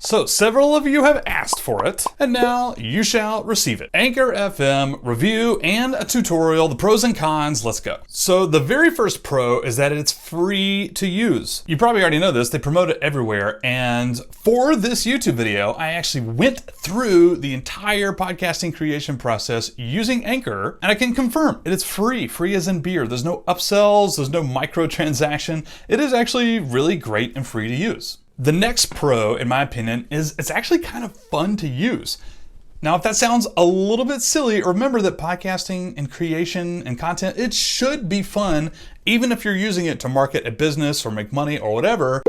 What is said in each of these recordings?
So several of you have asked for it, and now you shall receive it. Anchor FM review and a tutorial, the pros and cons, let's go. So the very first pro is that it's free to use. You probably already know this, they promote it everywhere, and for this YouTube video, I actually went through the entire podcasting creation process using Anchor, and I can confirm it is free as in beer. There's no upsells, there's no microtransaction. It is actually really great and free to use. The next pro, in my opinion, is it's actually kind of fun to use. Now, if that sounds a little bit silly, remember that podcasting and creation and content, it should be fun, even if you're using it to market a business or make money or whatever.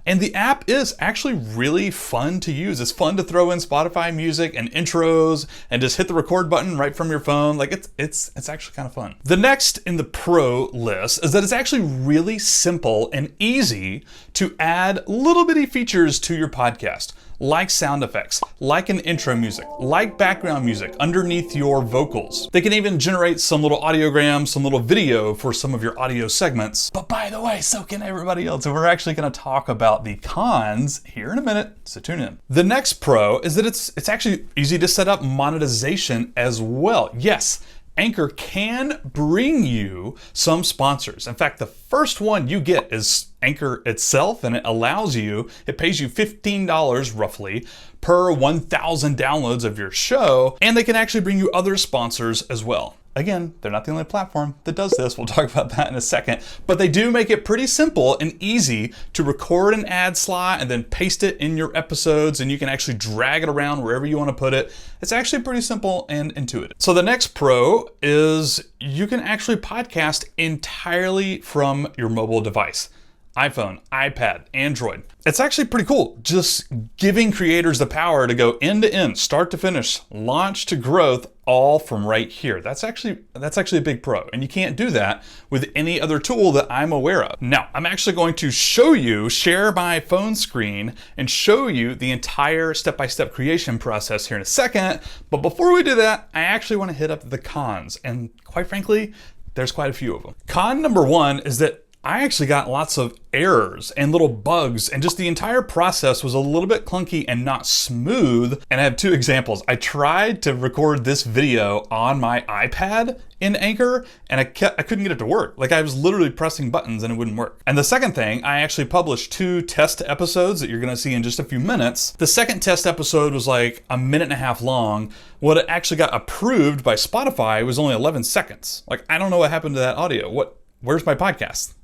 And the app is actually really fun to use. It's fun to throw in Spotify music and intros and just hit the record button right from your phone. Like it's actually kind of fun. The next in the pro list is that it's actually really simple and easy to add little bitty features to your podcast, like sound effects, like an intro music, like background music underneath your vocals. They can even generate some little audiograms, some little video for some of your audio segments. But by the way, so can everybody else. And we're actually gonna talk about the cons here in a minute, so tune in. The next pro is that it's actually easy to set up monetization as well. Yes, Anchor can bring you some sponsors. In fact, the first one you get is Anchor itself, and it pays you $15 roughly per 1,000 downloads of your show, and they can actually bring you other sponsors as well. Again, they're not the only platform that does this. We'll talk about that in a second, but they do make it pretty simple and easy to record an ad slot and then paste it in your episodes, and you can actually drag it around wherever you want to put it. It's actually pretty simple and intuitive. So the next pro is you can actually podcast entirely from your mobile device. iPhone, iPad, Android. It's actually pretty cool. Just giving creators the power to go end to end, start to finish, launch to growth, all from right here. That's actually a big pro. And you can't do that with any other tool that I'm aware of. Now, I'm actually going to share my phone screen and show you the entire step-by-step creation process here in a second. But before we do that, I actually want to hit up the cons. And quite frankly, there's quite a few of them. Con number one is that I actually got lots of errors and little bugs, and just the entire process was a little bit clunky and not smooth. And I have two examples. I tried to record this video on my iPad in Anchor, and I couldn't get it to work. Like, I was literally pressing buttons and it wouldn't work. And the second thing, I actually published 2 test episodes that you're gonna see in just a few minutes. The second test episode was like a minute and a half long. What it actually got approved by Spotify was only 11 seconds. Like, I don't know what happened to that audio. Where's my podcast?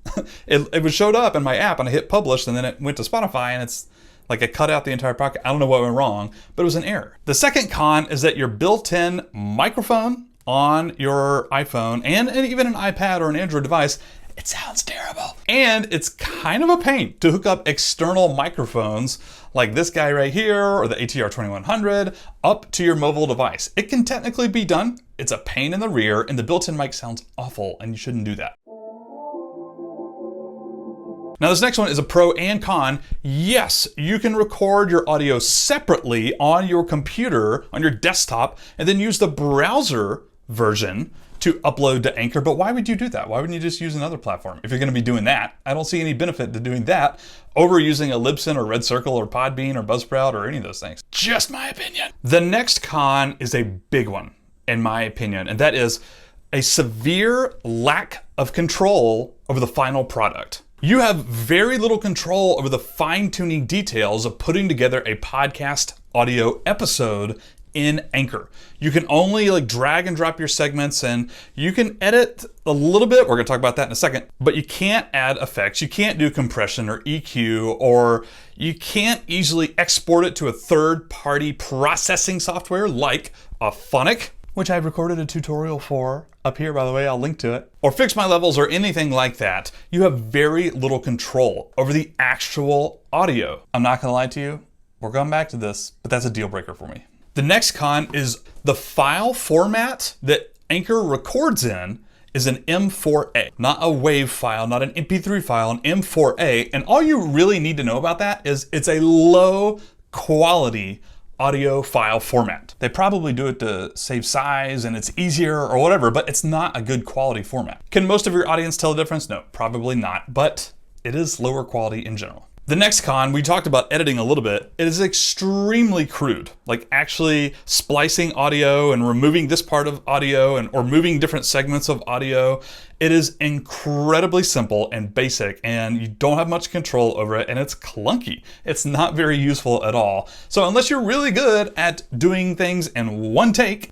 it showed up in my app and I hit publish, and then it went to Spotify, and it's like it cut out the entire podcast. I don't know what went wrong, but it was an error. The second con is that your built-in microphone on your iPhone and even an iPad or an Android device, it sounds terrible. And it's kind of a pain to hook up external microphones like this guy right here or the ATR 2100 up to your mobile device. It can technically be done. It's a pain in the rear, and the built-in mic sounds awful, and you shouldn't do that. Now, this next one is a pro and con. Yes, you can record your audio separately on your computer, on your desktop, and then use the browser version to upload to Anchor. But why would you do that? Why wouldn't you just use another platform? If you're gonna be doing that, I don't see any benefit to doing that over using a Libsyn or Red Circle or Podbean or Buzzsprout or any of those things. Just my opinion. The next con is a big one, in my opinion, and that is a severe lack of control over the final product. You have very little control over the fine-tuning details of putting together a podcast audio episode in Anchor. You can only drag and drop your segments, and you can edit a little bit. We're gonna talk about that in a second, but you can't add effects. You can't do compression or EQ, or you can't easily export it to a third-party processing software like Phonic, which I've recorded a tutorial for up here, by the way, I'll link to it, or Fix My Levels or anything like that. You have very little control over the actual audio. I'm not gonna lie to you, we're going back to this, but that's a deal breaker for me. The next con is the file format that Anchor records in is an M4A, not a WAV file, not an MP3 file, an M4A. And all you really need to know about that is it's a low quality audio file format. They probably do it to save size and it's easier or whatever, but it's not a good quality format. Can most of your audience tell the difference? No, probably not, but it is lower quality in general. The next con, we talked about editing a little bit. It is extremely crude, like actually splicing audio and removing this part of audio or moving different segments of audio. It is incredibly simple and basic, and you don't have much control over it, and it's clunky. It's not very useful at all. So unless you're really good at doing things in one take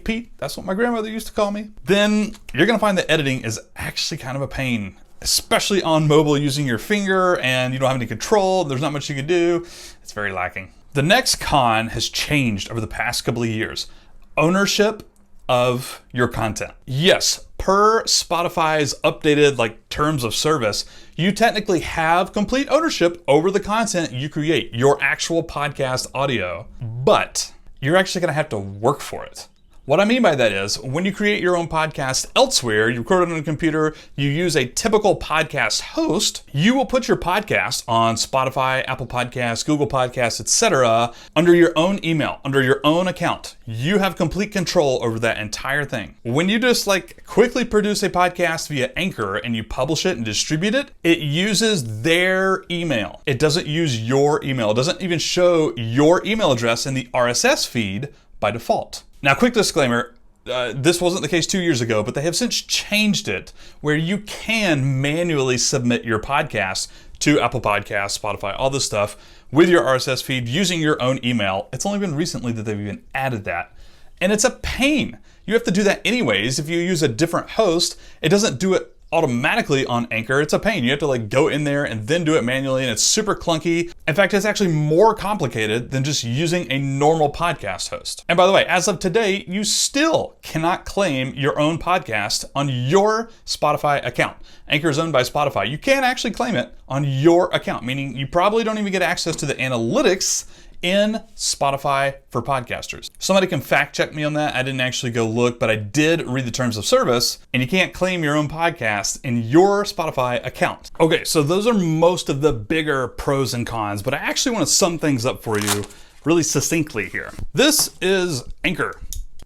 Pete, that's what my grandmother used to call me, then you're gonna find that editing is actually kind of a pain, especially on mobile using your finger and you don't have any control. There's not much you can do. It's very lacking. The next con has changed over the past couple of years. Ownership of your content. Yes, per Spotify's updated terms of service, you technically have complete ownership over the content you create, your actual podcast audio, but you're actually gonna have to work for it. What I mean by that is, when you create your own podcast elsewhere, you record it on a computer, you use a typical podcast host, you will put your podcast on Spotify, Apple Podcasts, Google Podcasts, etc., under your own email, under your own account. You have complete control over that entire thing. When you just quickly produce a podcast via Anchor and you publish it and distribute it, it uses their email. It doesn't use your email. It doesn't even show your email address in the RSS feed by default. Now, quick disclaimer, this wasn't the case 2 years ago, but they have since changed it where you can manually submit your podcast to Apple Podcasts, Spotify, all this stuff with your RSS feed using your own email. It's only been recently that they've even added that. And it's a pain. You have to do that anyways. If you use a different host, it doesn't do it automatically on Anchor. It's a pain. You have to go in there and then do it manually, and it's super clunky. In fact, it's actually more complicated than just using a normal podcast host. And by the way, as of today, you still cannot claim your own podcast on your Spotify account. Anchor is owned by Spotify. You can't actually claim it on your account, meaning you probably don't even get access to the analytics in Spotify for podcasters. Somebody can fact check me on that. I didn't actually go look, but I did read the terms of service, and you can't claim your own podcast in your Spotify account. Okay, so those are most of the bigger pros and cons, but I actually want to sum things up for you really succinctly here. This is Anchor.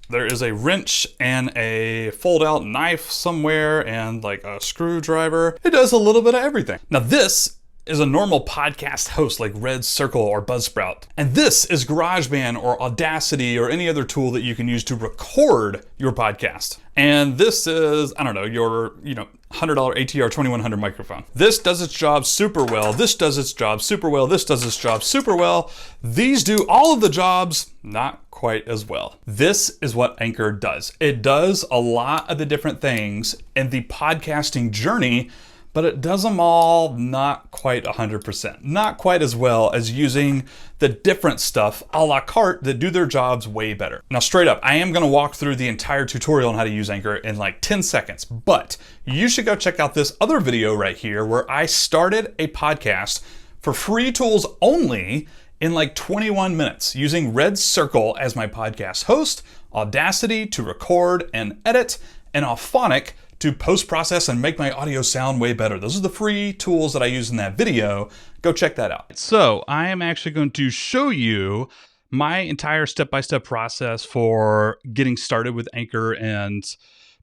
There is a wrench and a fold-out knife somewhere and a screwdriver. It does a little bit of everything. Now this is a normal podcast host like Red Circle or Buzzsprout. And this is GarageBand or Audacity or any other tool that you can use to record your podcast. And this is, I don't know, your $100 ATR 2100 microphone. This does its job super well. This does its job super well. This does its job super well. These do all of the jobs not quite as well. This is what Anchor does. It does a lot of the different things in the podcasting journey, but it does them all not quite 100%. Not quite as well as using the different stuff a la carte that do their jobs way better. Now, straight up, I am gonna walk through the entire tutorial on how to use Anchor in 10 seconds, but you should go check out this other video right here where I started a podcast for free tools only in 21 minutes using Red Circle as my podcast host, Audacity to record and edit, and Auphonic to post-process and make my audio sound way better. Those are the free tools that I use in that video. Go check that out. So I am actually going to show you my entire step-by-step process for getting started with Anchor and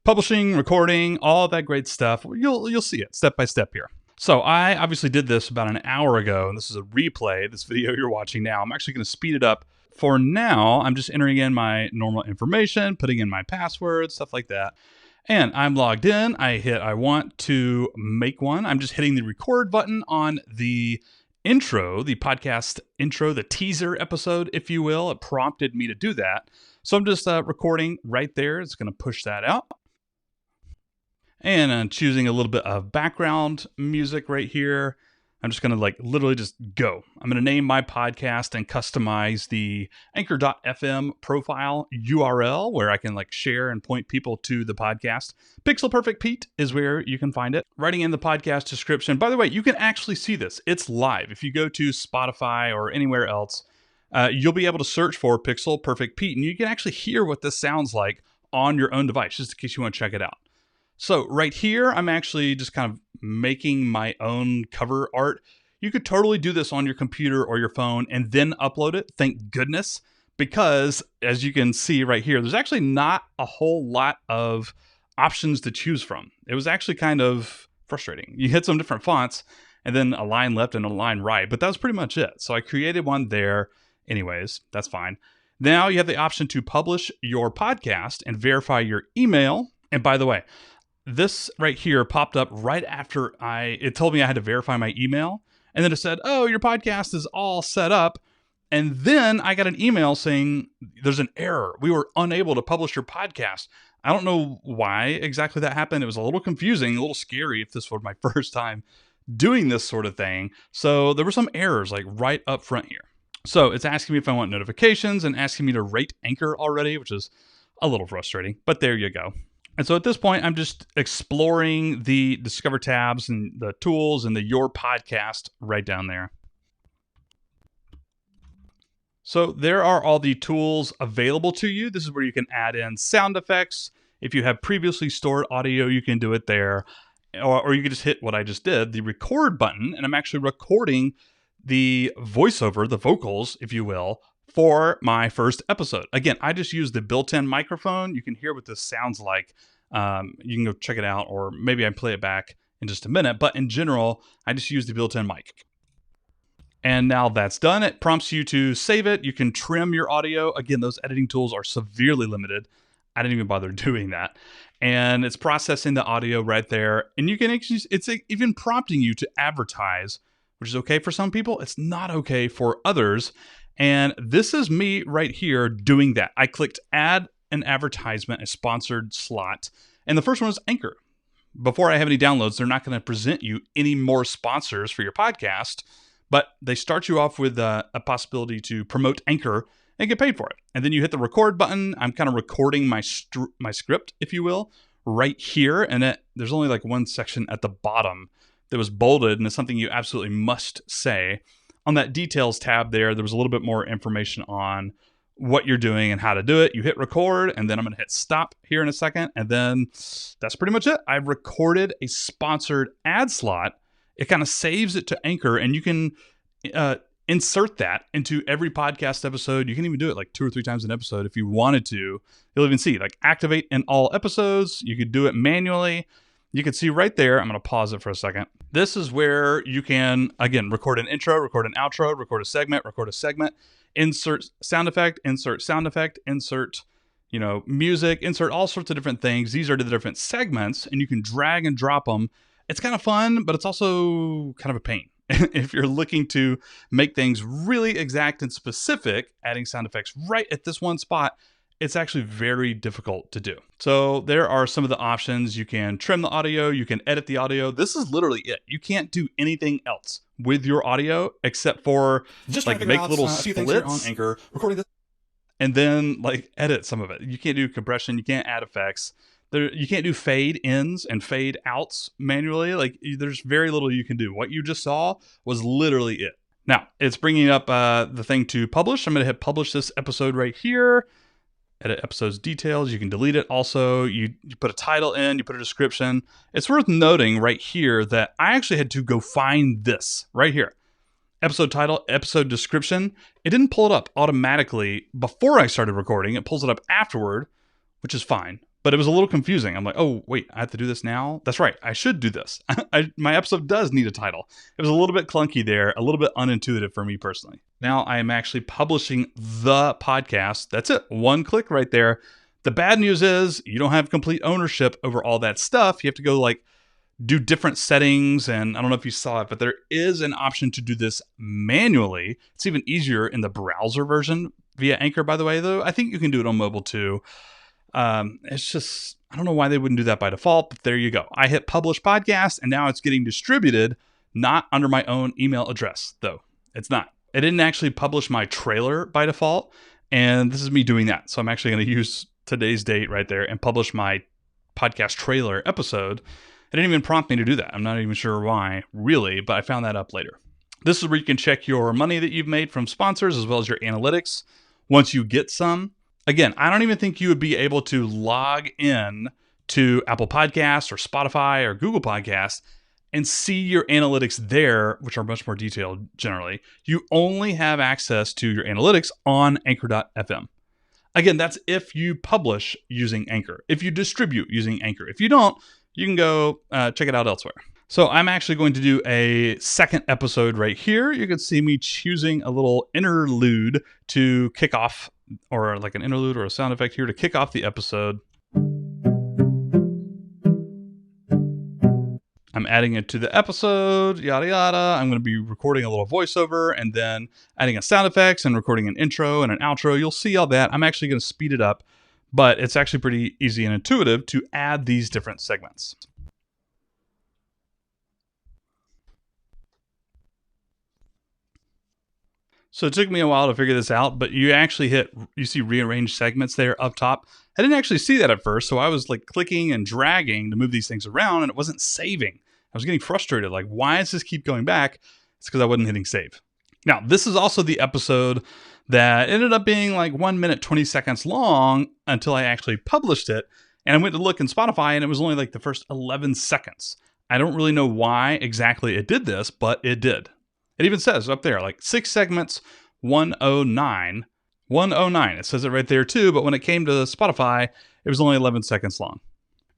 publishing, recording, all that great stuff. You'll see it step by step here. So I obviously did this about an hour ago, and this is a replay, this video you're watching now. I'm actually going to speed it up. For now, I'm just entering in my normal information, putting in my password, stuff like that. And I'm logged in. I want to make one. I'm just hitting the record button on the intro, the podcast intro, the teaser episode, if you will. It prompted me to do that. So I'm just recording right there. It's going to push that out. And I'm choosing a little bit of background music right here. I'm just going to literally just go. I'm going to name my podcast and customize the anchor.fm profile URL where I can share and point people to the podcast. Pixel Perfect Pete is where you can find it. Writing in the podcast description. By the way, you can actually see this. It's live. If you go to Spotify or anywhere else, you'll be able to search for Pixel Perfect Pete, and you can actually hear what this sounds like on your own device, just in case you want to check it out. So right here, I'm actually just kind of making my own cover art. You could totally do this on your computer or your phone and then upload it. Thank goodness, because as you can see right here, there's actually not a whole lot of options to choose from. It was actually kind of frustrating. You hit some different fonts and then a line left and a line right. But that was pretty much it. So I created one there. Anyways, that's fine. Now you have the option to publish your podcast and verify your email. And by the way, this right here popped up right after it told me I had to verify my email. And then it said, oh, your podcast is all set up. And then I got an email saying there's an error. We were unable to publish your podcast. I don't know why exactly that happened. It was a little confusing, a little scary if this were my first time doing this sort of thing. So there were some errors like right up front here. So it's asking me if I want notifications and asking me to rate Anchor already, which is a little frustrating, but there you go. And so at this point, I'm just exploring the Discover tabs and the tools and the Your Podcast right down there. So there are all the tools available to you. This is where you can add in sound effects. If you have previously stored audio, you can do it there. Or you can just hit what I just did, the record button, and I'm actually recording the voiceover, the vocals, if you will, for my first episode. Again, I just use the built-in microphone. You can hear what this sounds like. You can go check it out, or maybe I play it back in just a minute. But in general, I just use the built-in mic. And now that's done, it prompts you to save it. You can trim your audio. Again, those editing tools are severely limited. I didn't even bother doing that. And it's processing the audio right there. And you can actually, it's even prompting you to advertise, which is okay for some people. It's not okay for others. And this is me right here doing that. I clicked add an advertisement, a sponsored slot. And the first one is Anchor. Before I have any downloads, they're not going to present you any more sponsors for your podcast, but they start you off with a possibility to promote Anchor and get paid for it. And then you hit the record button. I'm kind of recording my script, if you will, right here. And there's only like one section at the bottom that was bolded, and it's something you absolutely must say. On that details tab there was a little bit more information on what you're doing and how to do it. You hit record, and then I'm going to hit stop here in a second. And then that's pretty much it. I've recorded a sponsored ad slot. It kind of saves it to Anchor, and you can insert that into every podcast episode. You can even do it like 2 or 3 times an episode if you wanted to. You'll even see like activate in all episodes. You could do it manually. You can see right there, I'm going to pause it for a second. This is where you can, again, record an intro, record an outro, record a segment, insert sound effect, insert music, insert all sorts of different things. These are the different segments, and you can drag and drop them. It's kind of fun, but it's also kind of a pain. If you're looking to make things really exact and specific, adding sound effects right at this one spot, it's actually very difficult to do. So there are some of the options. You can trim the audio, you can edit the audio. This is literally it. You can't do anything else with your audio except for just like make little splits on Anchor, recording this, and then like edit some of it. You can't do compression, you can't add effects. You can't do fade ins and fade outs manually. Like there's very little you can do. What you just saw was literally it. Now it's bringing up the thing to publish. I'm going to hit publish this episode right here. Edit episode's details. You can delete it. Also, you put a title in, you put a description. It's worth noting right here that I actually had to go find this right here. Episode title, episode description. It didn't pull it up automatically before I started recording. It pulls it up afterward, which is fine. But it was a little confusing. I'm like, oh, wait, I have to do this now? That's right. I should do this. My episode does need a title. It was a little bit clunky there, a little bit unintuitive for me personally. Now I am actually publishing the podcast. That's it. One click right there. The bad news is you don't have complete ownership over all that stuff. You have to go like do different settings. And I don't know if you saw it, but there is an option to do this manually. It's even easier in the browser version via Anchor, by the way, though. I think you can do it on mobile too. It's just, I don't know why they wouldn't do that by default, but there you go. I hit publish podcast, and now it's getting distributed, not under my own email address, though. It's not. It didn't actually publish my trailer by default, and this is me doing that. So I'm actually going to use today's date right there and publish my podcast trailer episode. It didn't even prompt me to do that. I'm not even sure why, really, but I found that up later. This is where you can check your money that you've made from sponsors as well as your analytics once you get some. Again, I don't even think you would be able to log in to Apple Podcasts or Spotify or Google Podcasts and see your analytics there, which are much more detailed generally. You only have access to your analytics on Anchor.fm. Again, that's if you publish using Anchor, if you distribute using Anchor. If you don't, you can go check it out elsewhere. So I'm actually going to do a second episode right here. You can see me choosing a little interlude to kick off, or like an interlude or a sound effect here to kick off the episode. I'm adding it to the episode, yada yada. I'm going to be recording a little voiceover and then adding a sound effects and recording an intro and an outro. You'll see all that. I'm actually going to speed it up, but it's actually pretty easy and intuitive to add these different segments. So it took me a while to figure this out, but you actually you see rearrange segments there up top. I didn't actually see that at first, so I was like clicking and dragging to move these things around, and it wasn't saving. I was getting frustrated, like, why does this keep going back? It's because I wasn't hitting save. Now, this is also the episode that ended up being like 1 minute, 20 seconds long until I actually published it, and I went to look in Spotify, and it was only like the first 11 seconds. I don't really know why exactly it did this, but it did. It even says up there, like 6 segments, 109. 109. It says it right there too, but when it came to Spotify, it was only 11 seconds long.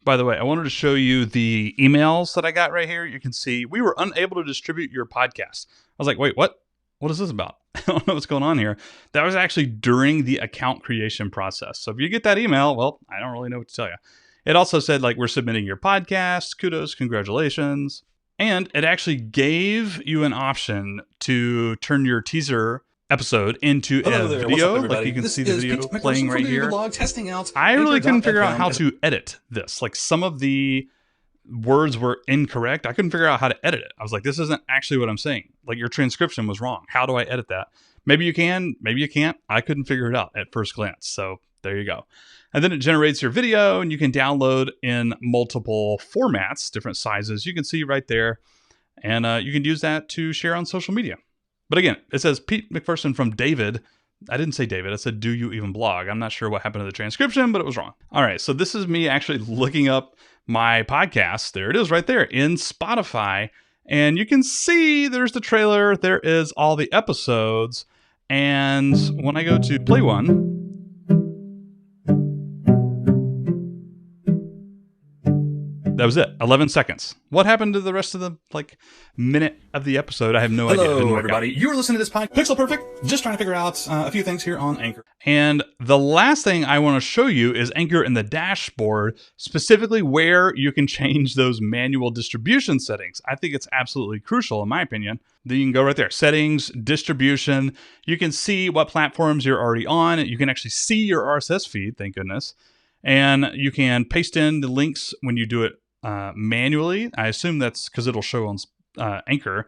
By the way, I wanted to show you the emails that I got right here. You can see we were unable to distribute your podcast. I was like, wait, what? What is this about? I don't know what's going on here. That was actually during the account creation process. So if you get that email, well, I don't really know what to tell you. It also said, like, we're submitting your podcast. Kudos, congratulations. And it actually gave you an option to turn your teaser episode into a video. Like you can see the video playing right here. I really couldn't figure out how to edit this. Like some of the words were incorrect. I couldn't figure out how to edit it. I was like, this isn't actually what I'm saying. Like your transcription was wrong. How do I edit that? Maybe you can, maybe you can't. I couldn't figure it out at first glance. So there you go. And then it generates your video and you can download in multiple formats, different sizes. You can see right there. And you can use that to share on social media. But again, it says Pete McPherson from David. I didn't say David. I said, do you even blog? I'm not sure what happened to the transcription, but it was wrong. All right. So this is me actually looking up my podcast. There it is right there in Spotify. And you can see there's the trailer. There is all the episodes. And when I go to play one, that was it. 11 seconds. What happened to the rest of the minute of the episode? I have no idea. Hello, everybody. You were listening to this podcast. Pixel Perfect. Just trying to figure out a few things here on Anchor. And the last thing I want to show you is Anchor in the dashboard, specifically where you can change those manual distribution settings. I think it's absolutely crucial, in my opinion. Then you can go right there. Settings, distribution. You can see what platforms you're already on. You can actually see your RSS feed, thank goodness. And you can paste in the links when you do it manually. I assume that's because it'll show on Anchor.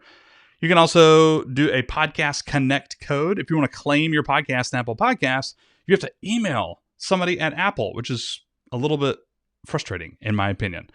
You can also do a podcast connect code. If you want to claim your podcast in Apple Podcasts, you have to email somebody at Apple, which is a little bit frustrating in my opinion.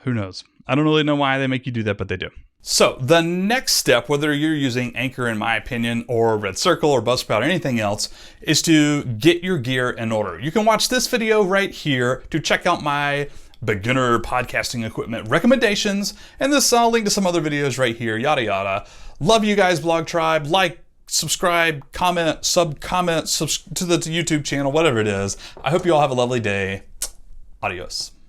Who knows? I don't really know why they make you do that, but they do. So the next step, whether you're using Anchor, in my opinion, or Red Circle or Buzzsprout or anything else, is to get your gear in order. You can watch this video right here to check out my beginner podcasting equipment recommendations, and this I'll link to some other videos right here, yada yada. Love you guys, Blog Tribe. Like, subscribe, comment to the YouTube channel, whatever it is. I hope you all have a lovely day. Adios.